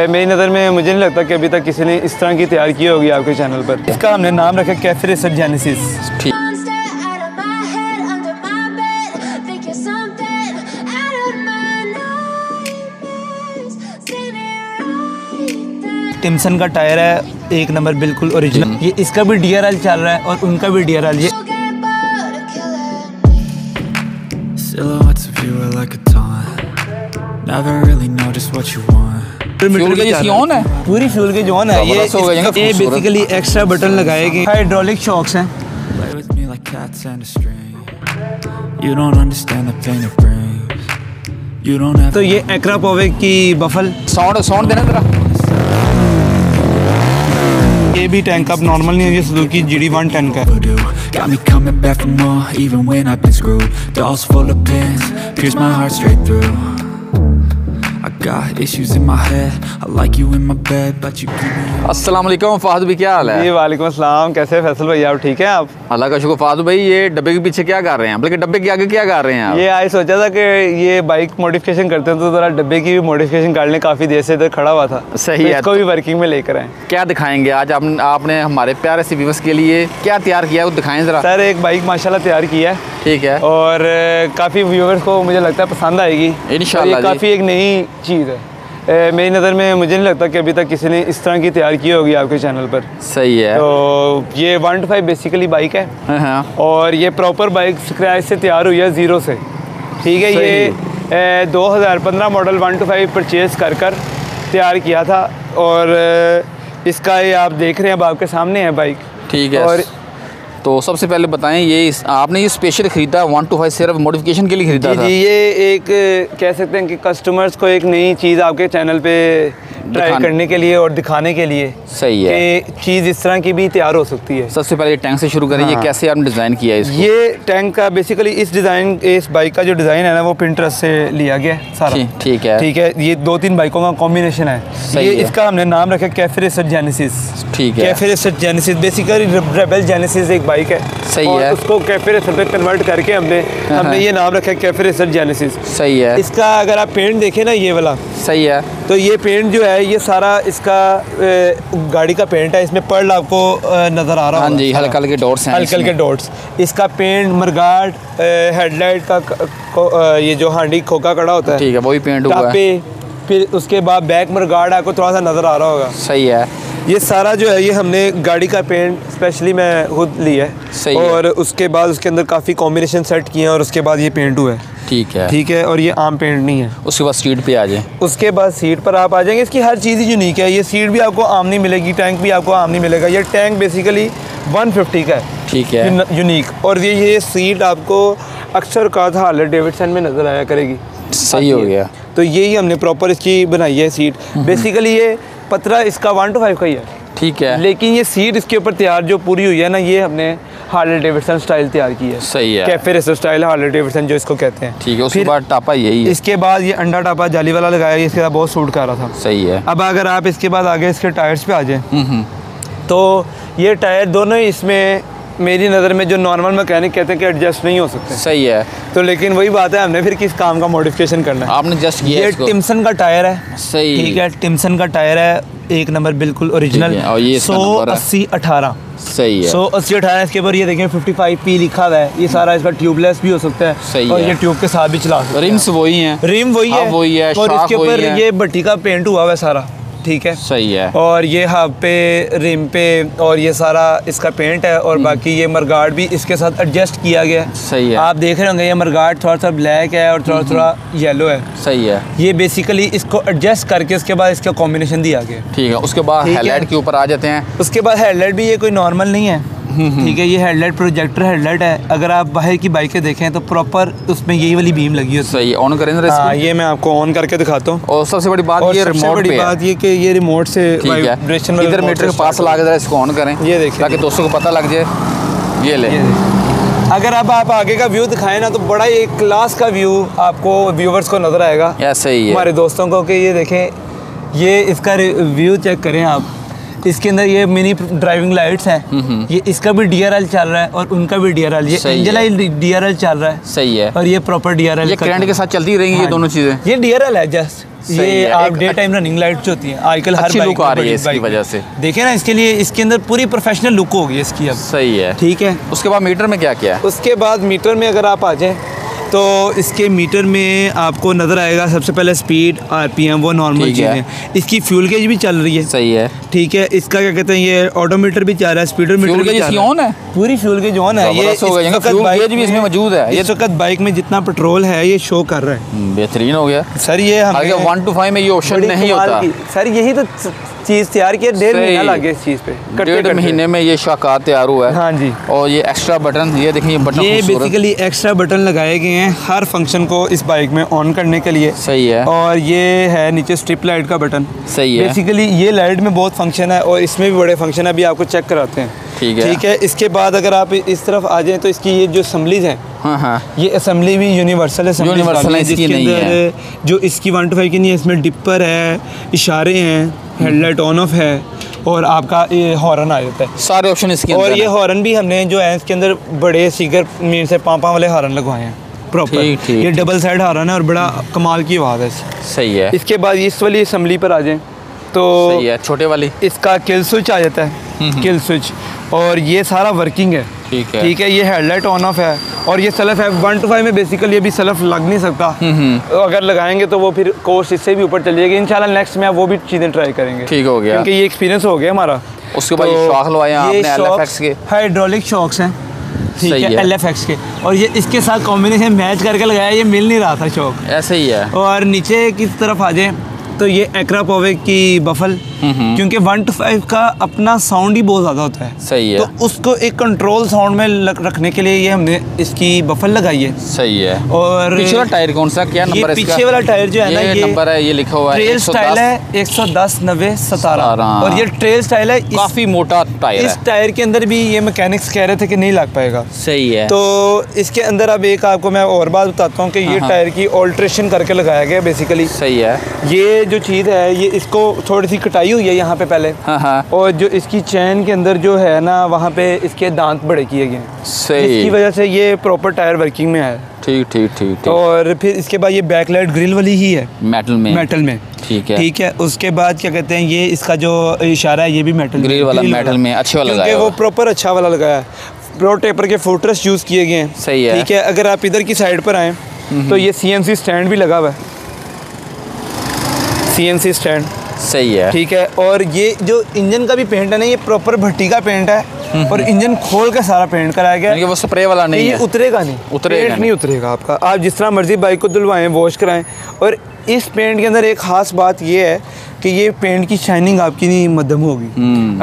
मेरी नज़र में मुझे नहीं लगता कि अभी तक किसी ने इस तरह की तैयार की होगी आपके चैनल पर। इसका हमने नाम रखा कैफे रेसर जेनेसिस। ठीक। टिम्सन का टायर है, 1 नंबर बिल्कुल ओरिजिनल। ये इसका भी DRL चल रहा है और उनका भी DRL। ये फ्यूल गेज इसकी ऑन है, पूरी फ्यूल गेज ऑन है। ये बेसिकली एक्स्ट्रा बटन लगाए गए, हाइड्रोलिक शॉक्स हैं। तो ये एक्रापोविक की बफल साउंड देना जरा। ये भी टैंक अब नॉर्मल नहीं है, ये सुजुकी GD1 टैंक है। Got me coming back for more, even when I've been screwed. Dolls full of pins, pierce my heart straight through. I got issues in my head, I like you in my bed, but you keep me. अस्सलाम वालेकुम फ़ाहद भाई, क्या हाल है? जी वालेकुम अस्सलाम, कैसे फैसल भाई आप ठीक हैं आप? अल्लाह का शुक्र। फ़ाहद भाई ये डब्बे के पीछे क्या कर रहे हैं, बल्कि डब्बे के आगे क्या कर रहे हैं आप? ये आज सोचा था कि ये बाइक मॉडिफिकेशन करते हैं तो ज़रा डब्बे की भी मॉडिफिकेशन कर लें, काफ़ी देर से इधर खड़ा हुआ था। सही है, इसको भी वर्किंग में लेकर आए। क्या दिखाएंगे आज आपने हमारे प्यारे से व्यूअर्स के लिए क्या तैयार किया है, वो दिखाएं ज़रा। सर एक बाइक माशाल्लाह तैयार की है, ठीक है, और काफ़ी व्यूअर्स को मुझे लगता है पसंद आएगी इंशाल्लाह। काफ़ी एक नई चीज़ है मेरी नज़र में, मुझे नहीं लगता कि अभी तक किसी ने इस तरह की तैयार की होगी आपके चैनल पर। सही है। तो ये 125 बेसिकली बाइक है। हाँ। और ये प्रॉपर बाइक स्क्रैच से तैयार हुई है, ज़ीरो से। ठीक है, ये 2015 मॉडल 125 परचेज़ कर तैयार किया था, और इसका ये आप देख रहे हैं, अब आपके सामने है बाइक। ठीक है। और तो सबसे पहले बताएं, ये आपने ये स्पेशल ख़रीदा 125 सिर्फ मॉडिफिकेशन के लिए ख़रीदा था? जी, ये एक कह सकते हैं कि कस्टमर्स को एक नई चीज़ आपके चैनल पे ट्राई करने के लिए और दिखाने के लिए। सही है कि चीज़ इस तरह की भी तैयार हो सकती है। सबसे पहले टैंक से शुरू करें। हाँ। ये कैसे आपने डिज़ाइन किया है इसको? ये टैंक का बेसिकली इस बाइक का जो डिज़ाइन है ना, वो पिंटरेस्ट से लिया गया है सारा। ठीक है। ठीक है, ये 2-3 बाइकों का कॉम्बिनेशन है। ये इसका हमने नाम रखा कैफे रेसर जेनेसिस। ठीक है, cafe racer genesis basically rebel genesis एक बाइक है। सही है। उसको कैफे रेसर पे कन्वर्ट करके हमने ये नाम रखा है कैफे रेसर जेनेसिस। सही है। इसका अगर आप पेंट देखें ना, ये वाला सही है, तो ये पेंट जो है ये सारा इसका गाड़ी का पेंट है। इसमें पर्ल आपको नज़र आ रहा है। हाँ जी, हल्के हल्के डॉट्स हैं, हल्के हल्के डॉट्स। इसका पेंट मरगार्ड, हेडलाइट का ये जो हांडी खोखा कड़ा होता है, ठीक है, वही पेंट हुआ है। फिर उसके बाद बैक मरगार्ड आपको थोड़ा सा नज़र आ रहा होगा। सही है। ये सारा जो है ये हमने गाड़ी का पेंट स्पेशली मैं खुद लिया है। सही और है। उसके बाद उसके अंदर काफ़ी कॉम्बिनेशन सेट किए हैं, और उसके बाद ये पेंट हुआ है। ठीक है। ठीक है, और ये आम पेंट नहीं है। उसके बाद सीट पे आ जाए। उसके बाद सीट पर आप आ जाएंगे। इसकी हर चीज़ ही यूनिक है। ये सीट भी आपको आम नहीं मिलेगी, टैंक भी आपको आम नहीं मिलेगा। ये टैंक बेसिकली 150 का है। ठीक है, यूनिक। और ये सीट आपको अक्सर का हार्ले डेविडसन में नज़र आया करेगी। सही हो गया। तो यही हमने प्रॉपर इसकी बनाई है सीट। बेसिकली ये पतरा इसका 125 का ही है। ठीक है, लेकिन ये सीट इसके ऊपर तैयार जो पूरी हुई है ना, ये हमने हार्ले डेविडसन स्टाइल तैयार की है। सही है। Cafe racer style Harley Davidson जो इसको कहते हैं। ठीक है। उसके बाद टापा यही है। इसके बाद ये अंडा टापा जाली वाला लगाया, इसके साथ बहुत सूट कर रहा था। सही है। अब अगर आप इसके बाद आगे इसके टायर्स पे आ जाए, तो ये टायर दोनों ही इसमें मेरी नज़र में जो नॉर्मल मैकेनिक कहते हैं कि एडजस्ट नहीं हो सकते। सही है। तो लेकिन वही बात है, हमने फिर किस काम का मॉडिफिकेशन करना है। आपने जस्ट किया ये टिम्सन का टायर है। सही। ठीक है, टिम्सन का टायर है, 1 नंबर बिल्कुल ओरिजिनल। और ये 180/18। सही है। 180/18 इसके ऊपर ये देखें 55P लिखा हुआ है। ये सारा इसका ट्यूबलेस भी हो सकता है। सही और है। ये ट्यूब के साथ भी चला सकते हैं। रिम्स वही हैं। रिम वही है। वही है। और इसके ऊपर ये भट्टी का पेंट हुआ हुआ है सारा। ठीक है, सही है। और ये हब पे, रिम पे, और ये सारा इसका पेंट है। और बाकी ये मरगार्ड भी इसके साथ एडजस्ट किया गया है। सही है। आप देख रहे होंगे ये मरगार्ड थोड़ा सा ब्लैक है और थोड़ा थोड़ा येलो है। सही है। ये बेसिकली इसको एडजस्ट करके उसके बाद इसका कॉम्बिनेशन दिया गया। ठीक है। उसके बाद हेडलाइट के ऊपर आ जाते हैं। उसके बाद हेडलाइट भी ये कोई नॉर्मल नहीं है। ठीक है, ये हेडलाइट प्रोजेक्टर हेडलाइट है। अगर आप बाहर की बाइकें देखें तो प्रॉपर उसमें यही वाली बीम लगी है। सही है। ऑन करें जरा हाँ, ये मैं आपको ऑन करके दिखाता हूँ। और सबसे बड़ी बात ये रिमोट पे है। बात ये कि ये रिमोट से वाइब्रेशन इधर मीटर के पास ला के जरा इसको ऑन करें, ये देखिए, ताकि दोस्तों को पता लग जाए। ये ले। अगर अब आप आगे का व्यू दिखाएं ना, तो बड़ा ही एक क्लास का व्यू आपको व्यूवर्स को नजर आएगा। ऐसा ही है। हमारे दोस्तों को कि ये देखें, ये इसका व्यू चेक करें आप। इसके अंदर ये मिनी ड्राइविंग लाइट्स हैं, ये इसका भी DRL चल रहा है और उनका भी DRL, ये एंजेला DRL चल रहा है। सही है। और ये प्रॉपर DRL, ये करंट के साथ चलती रहेंगी ये दोनों चीज़ें। ये DRL है जस्ट, ये आप डे टाइम रनिंग लाइट्स होती हैं आजकल हर अच्छी लुक आ रही है इसकी वजह से। देखें ना, इसके लिए इसके अंदर पूरी प्रोफेशनल लुक होगी इसकी अब। सही है। ठीक है। उसके बाद मीटर में क्या क्या है? उसके बाद मीटर में अगर आप आ जाएं तो इसके मीटर में आपको नज़र आएगा सबसे पहले स्पीड, RPM, वो नॉर्मल चीज़ें। इसकी फ्यूल गेज भी चल रही है। सही है। ठीक है। इसका क्या कहते हैं, ये ऑटोमीटर भी चल रहा है, स्पीडोमीटर भी चल रहा है। ऑन है, पूरी फ्यूल गेज ऑन है। ये फ्यूल गेज भी इसमें मौजूद है। इस वक्त बाइक में जितना पेट्रोल है ये शो कर रहा है। बेहतरीन हो गया सर। ये हमें 1 to 5 में ये ऑप्शन नहीं होता सर। यही तो चीज़ तैयार की, 1.5 महीना लगे इस चीज़ पे। 1.5 महीने में ये शाकार तैयार हुआ है। हाँ जी। और ये एक्स्ट्रा बटन, ये देखिए ये बटन, ये बेसिकली एक्स्ट्रा बटन लगाए गए हैं हर फंक्शन को इस बाइक में ऑन करने के लिए। सही है। और ये है नीचे स्ट्रिप लाइट का बटन। सही है। बेसिकली ये लाइट में बहुत फंक्शन है और इसमें भी बड़े फंक्शन है, अभी आपको चेक कराते हैं। ठीक है। ठीक है। इसके बाद अगर आप इस तरफ आ जाएं तो इसकी ये जो असम्बलीज हैं, हाँ, ये असम्बली भी यूनिवर्सल है। यूनिवर्सल है, इसकी नहीं है। जो इसकी 1 to 5 की नहीं है, इसमें डिपर है, इशारे हैं, हेडलाइट ऑन ऑफ है और आपका ये हॉर्न आ जाता है। सारे ऑप्शन इसके अंदर। और ये हॉर्न भी हमने जो है इसके अंदर बड़े सीगर मीन से पाँव वाले हॉर्न लगवाए हैं प्रॉपर। ये डबल साइड हॉर्न है और बड़ा कमाल की आवाज़ है। सही है। इसके बाद इस वाली असम्बली पर आ जाएं तो सही है, छोटे वाली इसका किल स्विच आ जाता है, किल स्विच, और ये सारा वर्किंग है। ठीक है। ठीक है। ये हेडलाइट ऑन ऑफ है और ये सेल्फ है। 1 to 5 में बेसिकली अभी सेल्फ लग नहीं सकता। अगर लगाएंगे तो वो फिर कोर्स इससे भी ऊपर चल जाएगी इंशाल्लाह। नेक्स्ट में वो भी चीज़ें ट्राई करेंगे। ठीक हो गया, क्योंकि ये एक्सपीरियंस हो गया हमारा। उसके बाद ये शॉक लवाए आपने LFX के, हाइड्रोलिक शॉक्स हैं। ठीक है। LFX के, और ये इसके साथ कॉम्बिनेशन मैच करके लगाया, ये मिल नहीं रहा था शॉक। ऐसे ही है। और नीचे की तरफ आ जाए तो ये एक्रा पोवे की बफल, क्योंकि 1 to 5 का अपना साउंड ही बहुत ज़्यादा होता है। सही है। तो उसको एक कंट्रोल साउंड में रखने के लिए ये हमने इसकी बफल लगाई है। सही है। और पीछे वाला टायर कौन सा, क्या नंबर है इसका? पीछे वाला टायर जो है ना, ये नंबर है, ये लिखा हुआ है ट्रेल स्टाइल है 110 90 17। और ये ट्रेल स्टाइल है, काफ़ी मोटा टायर है। इस टायर के अंदर भी ये मैकेनिक्स कह रहे थे कि नहीं लग पाएगा। सही है। तो इसके अंदर अब एक आपको मैं और बात बताता हूँ कि ये टायर की ऑल्ट्रेशन करके लगाया गया बेसिकली। सही है। ये जो चीज़ है, ये इसको थोड़ी सी कटाई हुई है यहाँ पे पहले। हाँ। और जो इसकी चैन के अंदर जो है ना, वहाँ पे इसके दांत बड़े किए गए हैं। सही। इसकी वजह से ये प्रॉपर टायर वर्किंग में है। ठीक। और फिर इसके बाद ये बैकलाइट ग्रिल वाली ही है, मेटल में। ठीक है। ठीक है। उसके बाद क्या कहते हैं, ये इसका जो इशारा है ये भी मेटल ग्रिल वाला, मेटल में अच्छे वाला लगाया, क्योंकि वो प्रॉपर अच्छा वाला लगाया है। प्रो टेपर के फुटरेस्ट यूज़ किए गए हैं। सही है। ठीक है। अगर आप इधर की साइड पर आएँ तो ये CNC स्टैंड भी लगा हुआ है, CNC स्टैंड। सही है। ठीक है। और ये जो इंजन का भी पेंट है ना, ये प्रॉपर भट्टी का पेंट है और इंजन खोल के सारा पेंट कराया गया है। वो स्प्रे वाला नहीं है, उतरेगा नहीं उतरेगा आपका। आप जिस तरह मर्जी बाइक को धुलवाएं, वॉश कराएं। और इस पेंट के अंदर एक ख़ास बात ये है कि ये पेंट की शाइनिंग आपकी नहीं मध्यम होगी।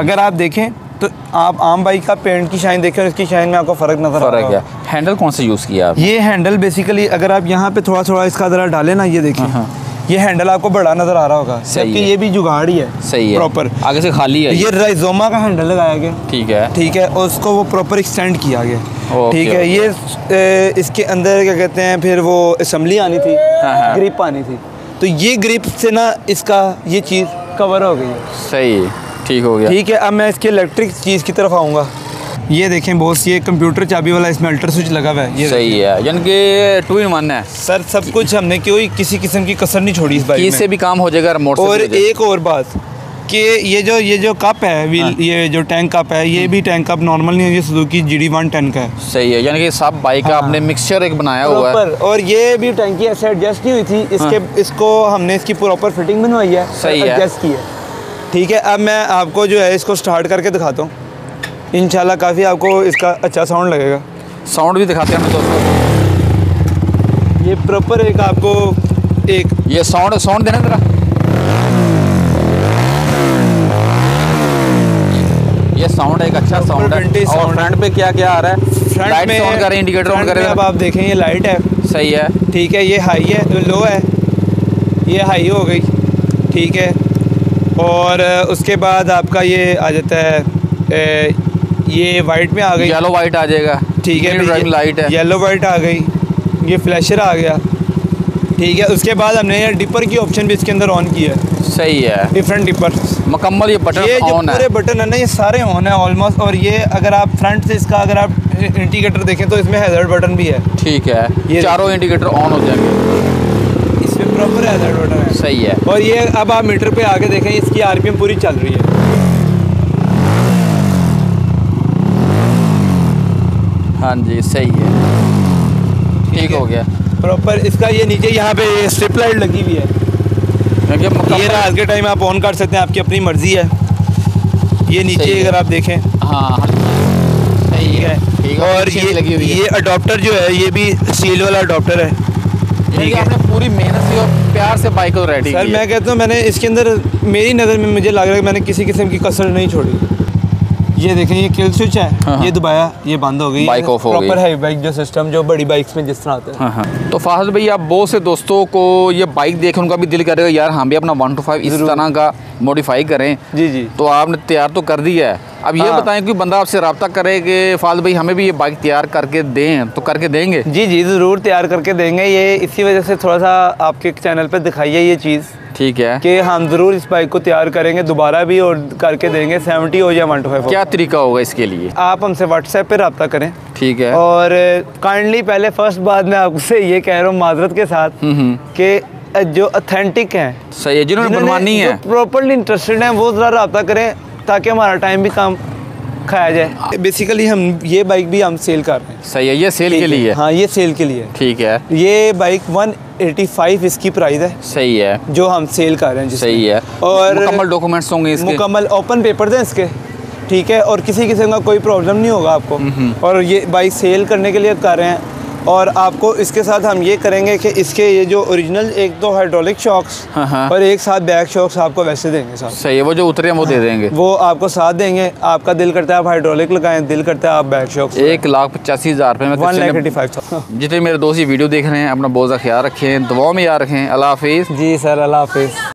अगर आप देखें तो आप आम बाइक का पेंट की शाइन देखें और इसकी शाइन में आपको फ़र्क नज़र आ रहा है। हैंडल कौन सा यूज़ किया आप? ये हैंडल बेसिकली अगर आप यहाँ पे थोड़ा इसका ज़रा डालें ना, ये देखिए ये हैंडल आपको बड़ा नज़र आ रहा होगा, जबकि ये भी जुगाड़ ही है। सही है। प्रॉपर आगे से खाली है। ये राइजोमा का हैंडल लगाया गया। ठीक है। और उसको वो प्रॉपर एक्सटेंड किया गया। ठीक है। ये इसके अंदर क्या कहते हैं, फिर वो असम्बली आनी थी, ग्रिप आनी थी, तो ये ग्रिप से ना इसका ये चीज़ कवर हो गई है। सही। ठीक हो गया। ठीक है। अब मैं इसके इलेक्ट्रिक चीज़ की तरफ आऊँगा। ये देखें बॉस, ये कंप्यूटर चाबी वाला इसमें अल्टर स्विच लगा हुआ है। ये सही है, यानी कि 2 in 1 है सर। सब कुछ हमने कोई किसी किस्म की कसर नहीं छोड़ी इस बाइक में। इससे भी काम हो जाएगा रिमोट से। और एक और बात कि ये जो कप है व्हील, ये जो टैंक कप है, ये भी टैंक कप नॉर्मल नहीं है, ये सुजुकी GD110 का है। सही है। यानी कि सब बाइक का आपने मिक्सचर एक बनाया हुआ है। और ये भी टैंकी ऐसे एडजस्ट नहीं हुई थी, इसको हमने इसकी प्रॉपर फिटिंग बनवाई है। सही है। एडजस्ट की है। ठीक है। अब मैं आपको जो है इसको स्टार्ट करके दिखाता हूँ, इंशाल्लाह काफ़ी आपको इसका अच्छा साउंड लगेगा। साउंड भी दिखाते हैं हमें दोस्तों। ये प्रॉपर एक आपको एक ये साउंड देना जरा। ये साउंड एक अच्छा साउंड है। और फ्रंट पे क्या क्या आ रहा है? फ्रंट में ऑन करें, इंडिकेटर ऑन करें। अब आप देखें ये लाइट है। सही है। ठीक है। ये हाई है, लो है, ये हाई हो गई। ठीक है। और उसके बाद आपका ये आ जाता है, ये वाइट में आ गई, येलो वाइट आ जाएगा। ठीक है। ड्राइविंग लाइट है, येलो वाइट आ गई। ये फ्लैशर आ गया। ठीक है। उसके बाद हमने ये डिपर की ऑप्शन भी इसके अंदर ऑन की है। सही है, डिफरेंट डिपर मुकम्मल ये बटन ये जो ऑन पूरे है। बटन है ना ये सारे ऑन है ऑलमोस्ट। और ये अगर आप फ्रंट से इसका अगर आप इंडिकेटर देखें तो इसमें हैज़र्ड बटन भी है। ठीक है, ये चारों इंडिकेटर ऑन हो जाएंगे। इसमें प्रॉपर हैज़र्ड बटन है। सही है। और ये अब आप मीटर पे आके देखें इसकी आरपीएम पूरी चल रही है। हाँ जी, सही है, ठीक हो गया। प्रॉपर इसका ये नीचे यहाँ पे स्ट्रिप लाइट लगी हुई है। क्योंकि ये मुकम्मल रात के टाइम आप ऑन कर सकते हैं, आपकी अपनी मर्जी है। ये नीचे सही है। अगर आप देखें हाँ सही है, ठीक है। और शीट लगी हुई है। ये अडॉप्टर जो है ये भी स्टील वाला अडॉप्टर है। ठीक है, आपने पूरी मेहनत से और प्यार से बाइक को रेडी सर की मैं कहता हूँ मैंने इसके अंदर मेरी नज़र में मुझे लग रहा है कि मैंने किसी किस्म की कसर नहीं छोड़ी। ये देखें ये किल स्विच है। हाँ। ये दबाया ये बंद हो गई, बाइक ऑफ हो गई। प्रॉपर है बाइक जो सिस्टम जो बड़ी बाइक्स में जिस तरह आता है। हाँ हाँ। तो फाजिल भाई आप बहुत से दोस्तों को ये बाइक देख उनका भी दिल करेगा यार हम भी अपना 125 इस तरह का मॉडिफाई करें। जी जी। तो आपने तैयार तो कर दिया है, अब ये हाँ। बताएं कि बंदा आपसे रब्ता करे कि फाजिल भाई हमें भी ये बाइक तैयार करके दें, तो करके देंगे? जी जी ज़रूर तैयार करके देंगे। ये इसी वजह से थोड़ा सा आपके चैनल पे दिखाइए ये चीज़ ठीक है कि हम ज़रूर इस बाइक को तैयार करेंगे दोबारा भी और करके देंगे, 70 हो या 125 हो। क्या तरीका होगा इसके लिए? आप हमसे व्हाट्सएप पे रब्ता करें। ठीक है। और काइंडली पहले फर्स्ट बात मैं आपसे ये कह रहा हूँ माजरत के साथ कि जो ऑथेंटिक हैं, सही है, जिन्होंने बनवानी है, प्रॉपरली इंटरेस्टेड हैं वो ज़रा रब्ता करें ताकि हमारा टाइम भी कम खाया जाए। बेसिकली हम ये बाइक भी हम सेल कर रहे हैं। सही है, ये सेल के लिए? हाँ ये सेल के लिए। ठीक है, ये बाइक 185 इसकी प्राइस है सही है, जो हम सेल कर रहे हैं जिसमें। सही है। और मुकम्मल डॉक्यूमेंट्स होंगे इसके? मुकम्मल ओपन पेपर्स हैं इसके, ठीक है। और किसी किस्म का कोई प्रॉब्लम नहीं होगा आपको। और ये बाइक सेल करने के लिए कर रहे हैं। और आपको इसके साथ हम ये करेंगे कि इसके ये जो ओरिजिनल एक तो हाइड्रोलिक शॉक्स हाँ। और एक साथ बैक शॉक्स आपको वैसे देंगे साथ। सही है, वो जो उतरे हैं वो दे देंगे, वो आपको साथ देंगे। आपका दिल करता है आप हाइड्रोलिक लगाएं, दिल करता है आप बैक शॉक्स। 1,85,000 रुपये में। 1,85,000। जितने मेरे दोस्त ये वीडियो देख रहे हैं अपना बहुत सा ख्याल रखें, दुआओं में याद रखें। अल्लाह हाफिज़। जी सर, अल्लाह हाफिज़।